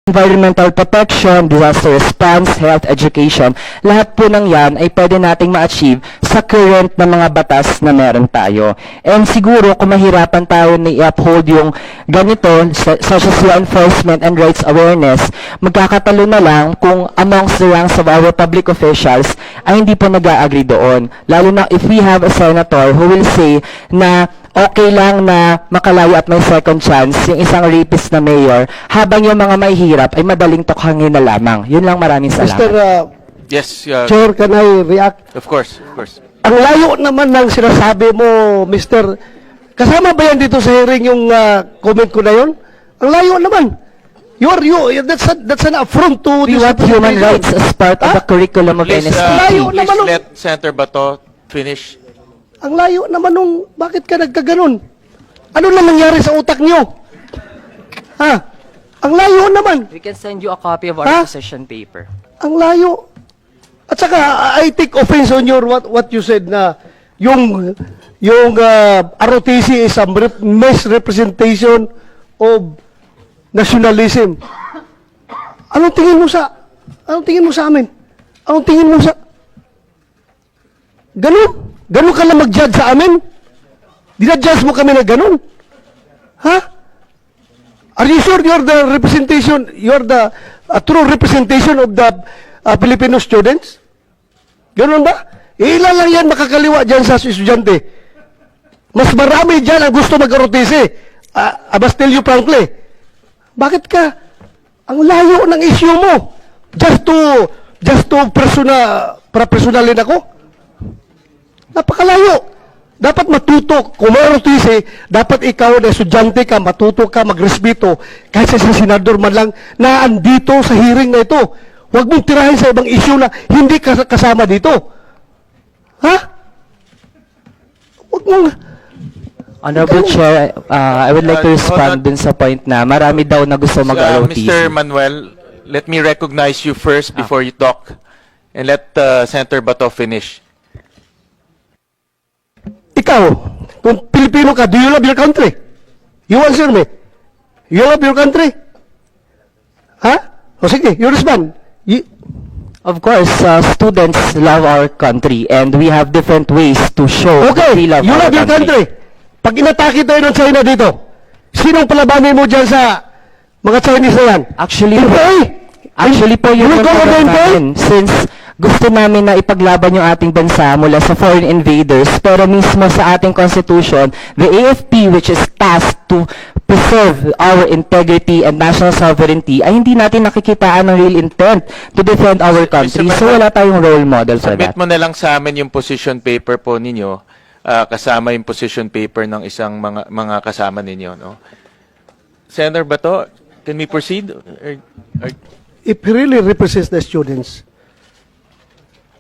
environmental protection, disaster response, health education, lahat po ng yan ay pwede nating ma-achieve sa current na mga batas na meron tayo. And siguro kung mahirapan tayo na i-uphold yung ganito, such as law enforcement and rights awareness, magkakatalo na lang kung amongst the ranks of our public officials ay hindi po nag-agree doon. Lalo na if we have a senator who will say na okay lang na makalayo at may second chance yung isang rapist na mayor habang yung mga mahihirap ay madaling tukhangin na lamang. Yun lang, maraming salamat. Mr. Yes, Chair, can I react? of course, of course. Ang layo naman ng sinasabi mo, Mr. Kasama ba yan dito sa hearing yung comment ko na yun? Ang layo naman. That's an affront to We this want human representation. rights as part of the curriculum of Please, NSTP. layo please naman, let Senator Bato finish. Ang layo naman nung, bakit ka nagkaganon? Ano na nangyari sa utak niyo? Ha? Ang layo naman. We can send you a copy of our Ha? position paper. Ang layo. At saka, I take offense on your what you said na yung ROTC is a misrepresentation of nationalism. Anong tingin mo sa amin? Anong tingin mo sa ganun? Ganun ka lang mag-judge sa amin? Dinadjudge mo kami na ganun? Ha? Are you sure you're the representation, you're the true representation of the Filipino students? Ganun ba? Ilan lang yan makakaliwa dyan sa estudyante. Mas marami dyan ang gusto mag-ROTC. I must tell you frankly. Bakit ka? Ang layo ng issue mo. Just to personalin ako? Napakalayo. Dapat matuto. Kung may dapat ikaw na estudyante ka, matuto ka, magrespeto, kahit sa isang senador man lang, na andito sa hearing na ito. Huwag mong tirahin sa ibang issue na hindi kasama dito. Ha? Huwag mong... Honorable Chair, I would like to respond dun sa point na marami daw na gusto mag-ROTC. Mr. Manuel, let me recognize you first before you talk. And let Senator Bato finish. Ikaw, kung Pilipino ka, do you love your country? You answer me. You love your country? Ha? O sige, you respond. Of course, students love our country and we have different ways to show that Okay, we love you our love your country. Pag inatake tayo ng China dito, sinong palabanin mo dyan sa mga Chinese na yan? Actually po You yun will go yung over and namin since gusto namin na ipaglaban yung ating bansa mula sa foreign invaders, pero mismo sa ating constitution, the AFP, which is tasked to preserve our integrity and national sovereignty, ay hindi natin nakikitaan ng real intent to defend our country. So wala tayong role model for Submit that. mo na lang sa amin yung position paper po ninyo, kasama yung position paper ng isang mga kasama ninyo. No? Senator Bato, can we proceed? If he really represents the students,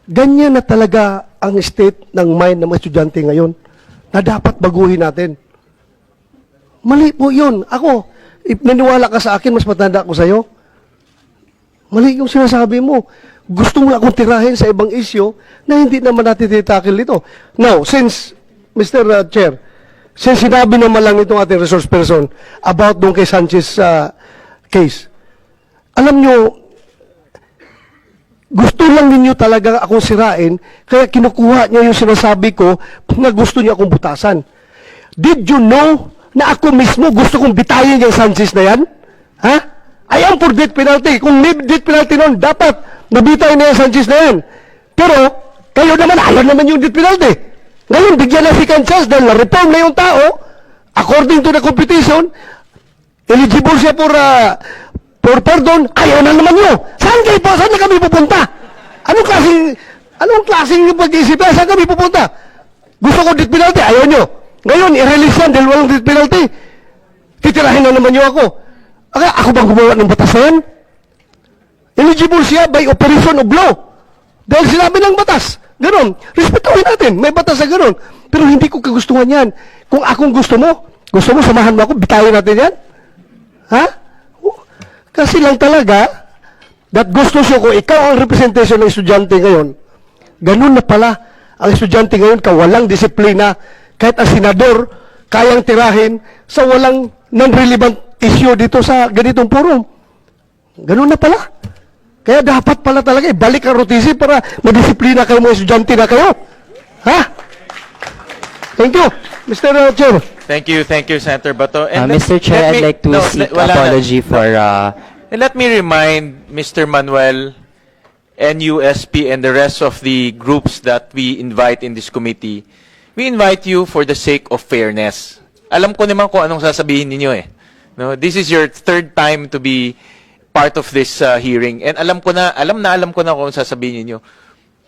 ganyan na talaga ang state ng mind ng mga estudyante ngayon na dapat baguhin natin. Mali po yun. Ako, if naniwala ka sa akin, mas matanda ako sa'yo. Mali yung sinasabi mo. Gusto mo akong tirahin sa ibang issue na hindi naman natin titakil ito. Now, since, Mr. Chair, since sinabi naman lang itong ating resource person about doon kay Sanchez case, alam nyo, gusto lang ninyo talaga akong sirain, kaya kinukuha niyo yung sinasabi ko na gusto niyo akong butasan. Did you know na ako mismo gusto kong bitayin yung Sanchez na yan? Ha? I am for death penalty. Kung may death penalty noon, dapat nabitay na yung Sanchez na yan. Pero, kayo naman, ayaw naman yung death penalty. Ngayon, bigyan na second chance dahil na-reform na yung tao, according to the competition, eligible siya for pardon, ayaw na naman nyo. Saan kayo po? Saan na kami pupunta? Anong klaseng pag-iisip? Saan kami pupunta? Gusto ko death penalty, ayaw nyo. Ngayon, i-release yan dahil walang death penalty. Titirahin na naman nyo ako. Ako bang gumawa ng batas na yan? Eligible siya by operation of law. Dahil sinabi ng batas. Ganon. Respetuhin natin. May batas na ganon. Pero hindi ko kagustuhan yan. Kung akong gusto mo, samahan mo ako, bitayin natin yan? Ha? Kasi lang talaga, that gusto siya ko, ikaw ang representation ng estudyante ngayon, ganun na pala, ang estudyante ngayon, kawalang disiplina, kahit ang senador, kayang tirahin sa walang non-relevant issue dito sa ganitong forum. Ganun na pala. Kaya dapat pala talaga ibalik ang ROTC para madisiplina kayo mga estudyante na kayo. Ha? Thank you, Mr. Chair. Thank you, Senator Bato. And Mr. Chair, I'd like to seek wala na. apology for... And let me remind Mr. Manuel, NUSP, and the rest of the groups that we invite in this committee. We invite you for the sake of fairness. Alam ko naman kung anong sasabihin ninyo eh. No, this is your third time to be part of this hearing. And alam ko na kung anong sasabihin ninyo.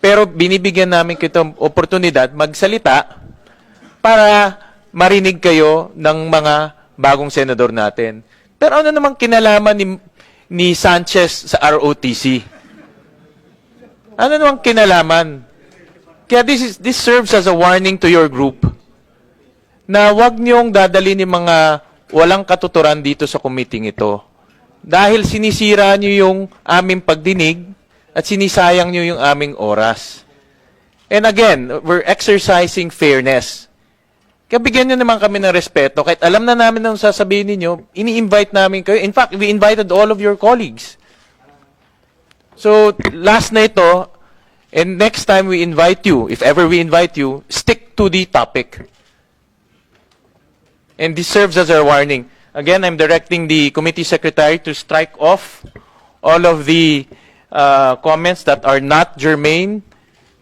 Pero binibigyan namin kitong oportunidad magsalita para marinig kayo ng mga bagong senador natin. Pero ano namang kinalaman ni Sanchez sa ROTC? Ano namang kinalaman? Kaya this serves as a warning to your group na wag niyong dadalhin yung mga walang katuturan dito sa committee ito. Dahil sinisira niyo yung aming pagdinig at sinisayang niyo yung aming oras. And again, we're exercising fairness. Kaya bigyan nyo naman kami ng respeto. Kahit alam na namin ang sasabihin ninyo, ini-invite namin kayo. In fact, we invited all of your colleagues. So, last na ito, and next time we invite you, if ever we invite you, stick to the topic. And this serves as a warning. Again, I'm directing the committee secretary to strike off all of the comments that are not germane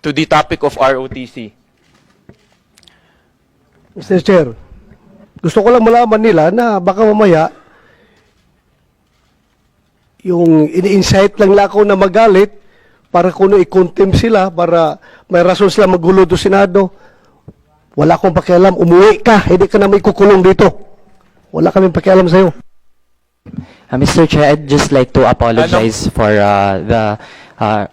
to the topic of ROTC. Mr. Chair, gusto ko lang malaman nila na baka mamaya yung ini-incite lang nila ako na magalit para kuno i-contempt sila para may rason sila magulo do Senado. Wala akong pakialam. Umuwi ka. Hindi ka na may kukulong dito. Wala kaming pakialam sa'yo. Mr. Chair, I'd just like to apologize for the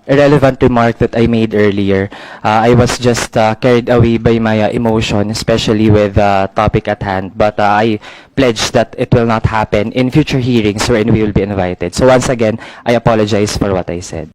irrelevant remark that I made earlier. I was just carried away by my emotion, especially with the topic at hand. But I pledge that it will not happen in future hearings wherein we will be invited. So once again, I apologize for what I said.